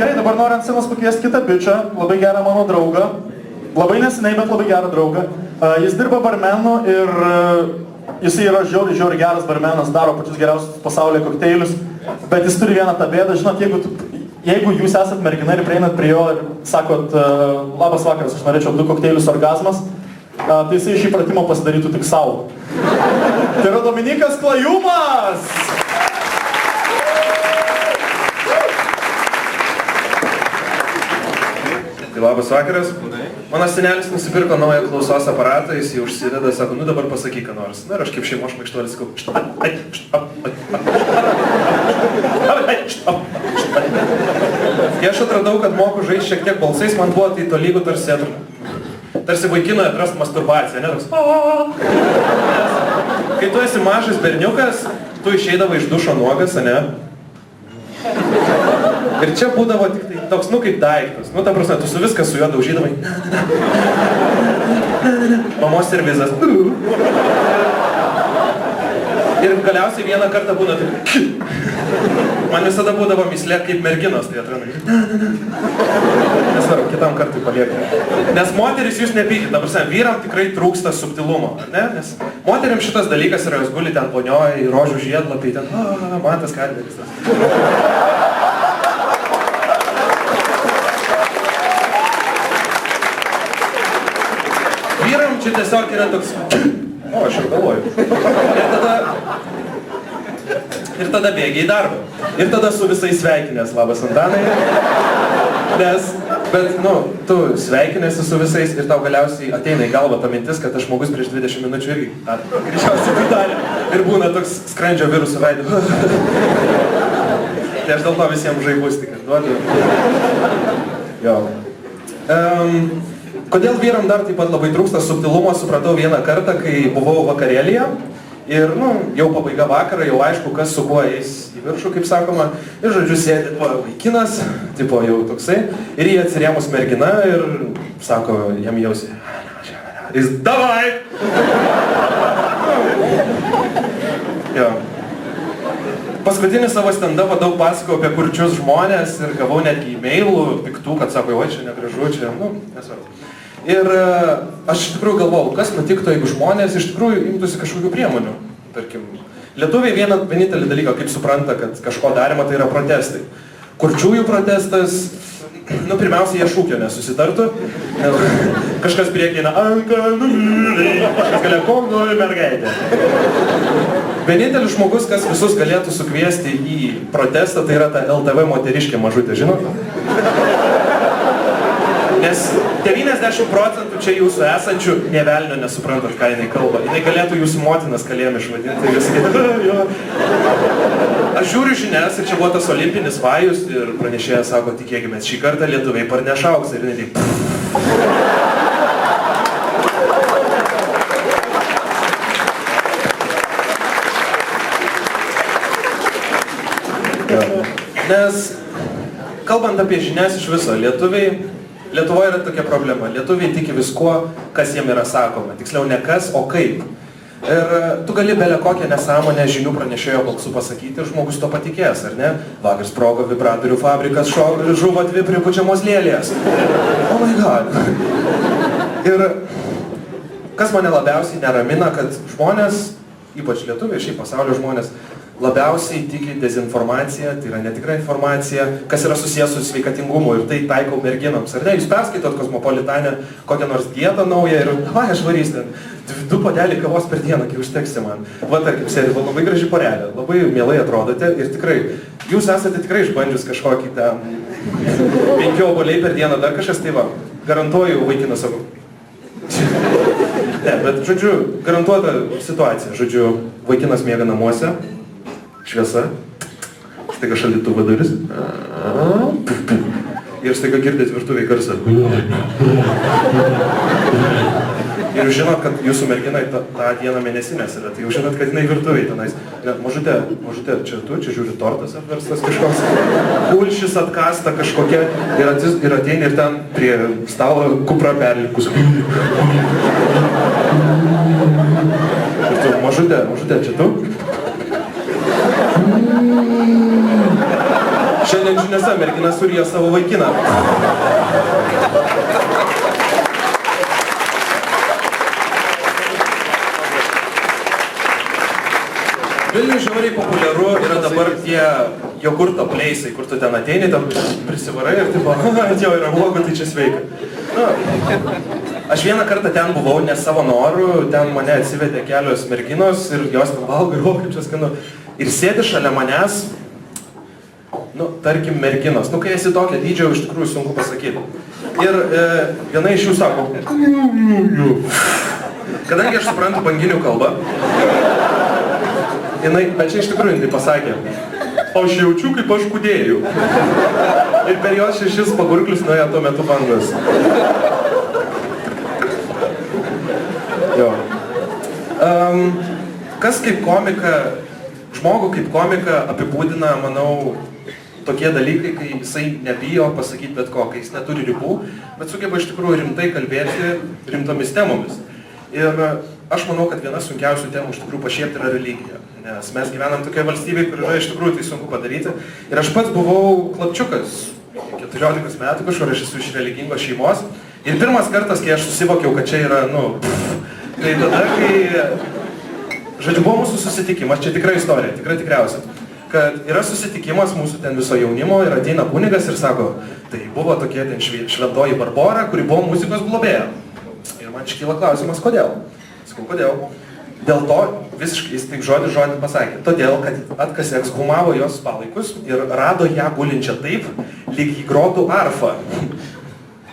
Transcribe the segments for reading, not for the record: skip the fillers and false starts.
Gerai, dabar noriu ant scenos pakviesti kitą bičią, labai gerą mano draugą. Labai neseniai, bet labai gerą draugą. Jis dirba barmenu ir jisai yra žiauriai geras barmenas, daro pačius geriausius pasaulyje kokteilius, bet jis turi vieną tą bėdą, žinot, jeigu jūs esat mergina ir prieinat prie jo ir sakot, labas vakaras, aš norėčiau 2 kokteilius orgazmas, tai jisai šį pratimą pasidarytų tik savo. Tai yra Dominikas Klajumas! Tai labas vakaras. Mano senelis nusipirko naują klausos aparatą, jis jį užsideda, sako, nu dabar pasakyk ką nors. Na ir aš kaip šeimos šmaikštuolis sakau, kai aš atradau, kad moku žaisti šiek tiek balsais, man buvo tai tolygu tarsi vaikino atrast masturbaciją, ne toks. Kai tu esi mažas berniukas, tu išeidavai iš dušo nuogas, ne? Ir čia būdavo tik tai toks, nu kaip daiktas. Nu, ta prasme, tu su viską su juo daužydavai. Mamos servizas. Ir galiausiai vieną kartą būna taip. Man visada būdavo myslė kaip merginos, tai atranda. Nesvarbu, kitam kartui palieku. Nes moteris jūs nepykit, ta prasme, vyram tikrai trūksta subtilumo, ar ne? Nes moteriam šitas dalykas yra, jos guli ten vonioje, rožių žiedlapiai, ten, man tas kalderis. Vyram čia tiesiog yra toks, aš ir galvoju. Ir tada bėgi į darbą. Ir tada su visais sveikinės, labas Antanai. Bet, tu sveikinėsi su visais ir tau galiausiai ateina į galvą ta mintis, kad tas žmogus prieš 20 minučių irgi greičiausiai tai darė. Ir būna toks skrandžio virusų veidu. Tai aš dėl to visiems žaibus tik duodu. Jo. Kodėl vyram dar taip pat labai trūksta subtilumo, supratau vieną kartą, kai buvau vakarėlyje. Ir, jau pabaiga vakarą, jau aišku, kas su kuo eis į viršų, kaip sakoma. Ir, žodžiu, sėdi vaikinas, tipo jau toksai. Ir jį atsirėmus mergina ir sako, jam jausi. Jis, davai! Jo. Paskutinį savo stand-upą daug pasakau apie kurčius žmonės ir gavau netgi e-mailų piktų, kad sako, oi, čia negražu, čia, nesvarbu. Ir aš iš tikrųjų galvojau, kas nutiktų, jeigu žmonės iš tikrųjų imtųsi kažkokių priemonių. Tarkim, lietuviai vienintelį dalyką, kaip supranta, kad kažko darima, tai yra protestai. Kurčiųjų protestas, pirmiausia, jie šūkio nesusitartų. Kažkas priekina, kažkas galia, ko nori mergaitė. Vienintelis žmogus, kas visus galėtų sukviesti į protestą, tai yra ta LTV moteriškė mažutė, žinot? Nes 90% čia jūsų esančių nė velnio nesuprantat, ką jinai kalba. Jinai galėtų jūsų motinas kalėjom išvadinti ir jūs sakėte, Aš žiūriu žinias ir čia buvo tas olimpinis vajus ir pranešėjas sako, tikėkimės, šį kartą lietuviai parneš auksą ir jinai taip. Nes, kalbant apie žinias iš viso, Lietuvoje yra tokia problema. Lietuviai tiki viskuo, kas jiem yra sakoma. Tiksliau ne kas, o kaip. Ir tu gali belę kokią nesąmonę žinių pranešėjo balsu pasakyti ir žmogus to patikės, ar ne? Vakar sprogo vibratorių fabrikas, žuvo 2 pripučiamos lėlės. Oh my god. Ir kas mane labiausiai neramina, kad žmonės, ypač lietuviai, šiaip pasaulio žmonės, labiausiai tiki dezinformaciją, tai yra netikra informacija, kas yra susijęs su sveikatingumu ir tai taikau merginams. Ar ne, jūs perskaitot Kosmopolitane kokią nors dietą naują ir, aš varys ten, 2 puodelį kavos per dieną, kai užteksi man. Va, tarkim, sėdi, labai graži porelė, labai mielai atrodote ir tikrai, jūs esate tikrai išbandžius kažkokį ten 5 obuoliai per dieną, dar kažkas, tai va, garantuoju vaikinas savo. Ne, bet, žodžiu, garantuota situacija, žodžiu, vaikinas miega namuose, šviesa, staiga šaldytuvo duris ir staiga girdėt virtuvėj garsą. Ir žinot, kad jūsų merginai tą dieną mėnesinės yra, tai jau žinot, kad jinai virtuvėj tenais. Mažutė, čia žiūri tortas apverstas kažkoks, kulšis atkasta kažkokia ir ateini ir ten prie stalo kupra perlikus. Ir tu, mažutė, čia tu? Šiandien žiniose mergina surijo savo vaikiną. Vilniuje žiauriai populiaru yra dabar tie jogurto pleisai, kur tu ten ateini, tam prisivarai ir tipo, jau yra blogo, tai čia sveika. Aš vieną kartą ten buvau, ne savo noru, ten mane atsivedė kelios merginos ir jos ten valgo ir kaip čia skanu. Ir sėdi šalia manęs, tarkim, merginos. Kai esi tokio dydžio, iš tikrųjų sunku pasakyti. Ir viena iš jų sako, kadangi aš suprantu banginių kalbą, bet čia iš tikrųjų tai pasakė, aš jaučiu, kaip aš kudėjau. Ir per jos 6 pagurklius nuėjo tuo metu bangos. Jo. Kas kaip komika, žmogų kaip komika apibūdina, manau, tokie dalykai, kai jisai nebijo pasakyti bet ko, kai jis neturi ribų, bet sugeba iš tikrųjų rimtai kalbėti rimtomis temomis. Ir aš manau, kad viena sunkiausių temų iš tikrųjų pašiepti yra religija. Nes mes gyvenam tokioje valstybėje, kur yra iš tikrųjų tai sunku padaryti. Ir aš pats buvau klapčiukas, 14 metų kažkur, aš esu iš religingos šeimos. Ir pirmas kartas, kai aš susivokiau, kad čia yra, tai tada, kai, žodžiu, buvo mūsų susitikimas, čia tikra istorija, tikriausia, kad yra susitikimas mūsų ten viso jaunimo ir ateina kunigas ir sako, tai buvo tokia ten šventoji Barbora, kuri buvo muzikos globėja. Ir man iškyla klausimas, kodėl? Sakau, kodėl? Dėl to, visiškai jis taip žodį pasakė, todėl, kad atkasė ekshumavo jos palaikus ir rado ją gulinčią taip, lyg jį grotų arfą.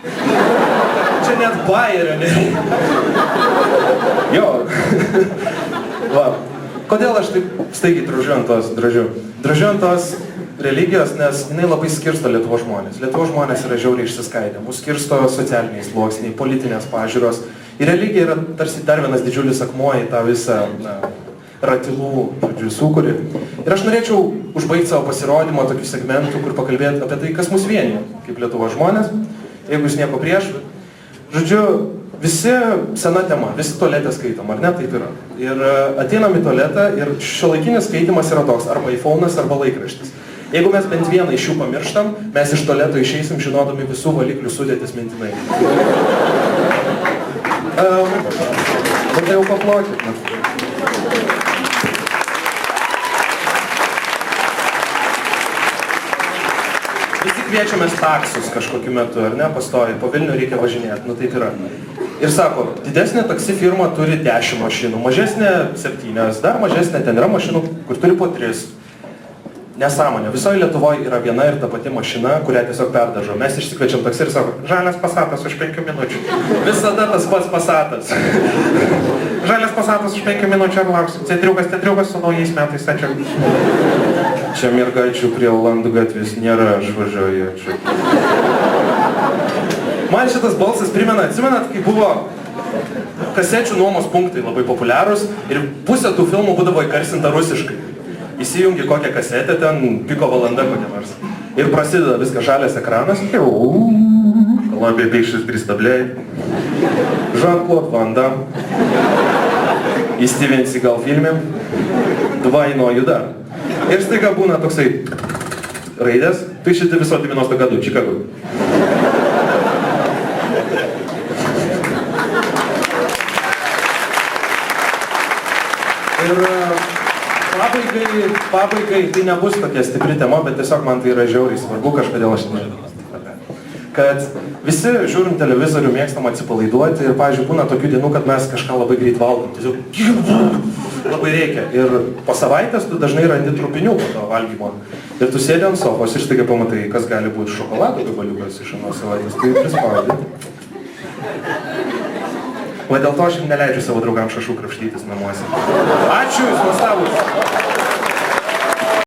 Čia net bajerio, ne? Jo. Va. Kodėl aš taip staigiai drožiu ant tos religijos, nes jinai labai skirsto Lietuvos žmonės. Lietuvos žmonės yra žiauriai išsiskaidę, mus skirsto socialiniai sluoksniai, politinės pažiūros. Ir religija yra tarsi dar vienas didžiulis akmuo į tą visą ratilų, sūkurį. Ir aš norėčiau užbaigti savo pasirodymą tokių segmentų, kur pakalbėti apie tai, kas mus vienyje, kaip Lietuvos žmonės, jeigu jūs nieko prieš. Žodžiu, visi sena tema, visi tualete skaitom, ar ne? Taip yra. Ir ateinam į tualetą ir šiuolaikinis skaitimas yra toks, arba iPhone'as, arba laikraštis. Jeigu mes bent vieną iš jų pamirštam, mes iš tualeto išeisim žinodami visų valiklių sudėtis mintinai. Bet tai jau paplokit. Visi kviečiamės taksus kažkokiu metu, ar ne, pastoji, po Vilnių reikia važinėti, taip yra. Ir sako, didesnė taksi firma turi 10 mašinų, mažesnė 7, dar mažesnė ten yra mašinų, kur turi po 3. Nesąmonė. Visoje Lietuvoje yra viena ir ta pati mašina, kurią tiesiog perdažo. Mes išsikviečiam taksi ir sako, žalias Passatas už 5 minučių. Visada tas pats Passatas. Žalias Passatas už 5 minučių ar lauksim. Cetriukas su naujais metais, ačiū. Čia mergaičių prie Olandų gatvės nėra, aš važiuoju. Man šitas balsas primena, atsimenat, kai buvo kasečių nuomos punktai labai populiarūs ir pusė tų filmų būdavo įgarsinta rusiškai. Įsijungi kokią kasetę, ten piko valanda kokia nors. Ir prasideda viskas žalias ekranas. Columbia Pictures представляет Жан-Клод Ван Дам į Steven Seagal filme Двойной удар. Ir staiga būna toksai raidės 1990 году, Čikago. Ir pabaigai tai nebus tokia stipri tema, bet tiesiog man tai yra žiauriai svarbu, kažkodėl aš nežinau. Kad visi žiūrim televizorių, mėgstam atsipalaiduoti ir, pavyzdžiui, būna tokių dienų, kad mes kažką labai greit valgom. Tiesiog labai reikia. Ir po savaitės tu dažnai randi trupinių po to valgymo. Ir tu sėdi ant sofos ir staiga pamatai, kas gali būti šokolado gabaliukas iš anos savaitės. Tai prispaudi. O dėl to aš neleidžiu savo draugams šašų krapštytis namuose. Ačiū, jūs nuostabūs.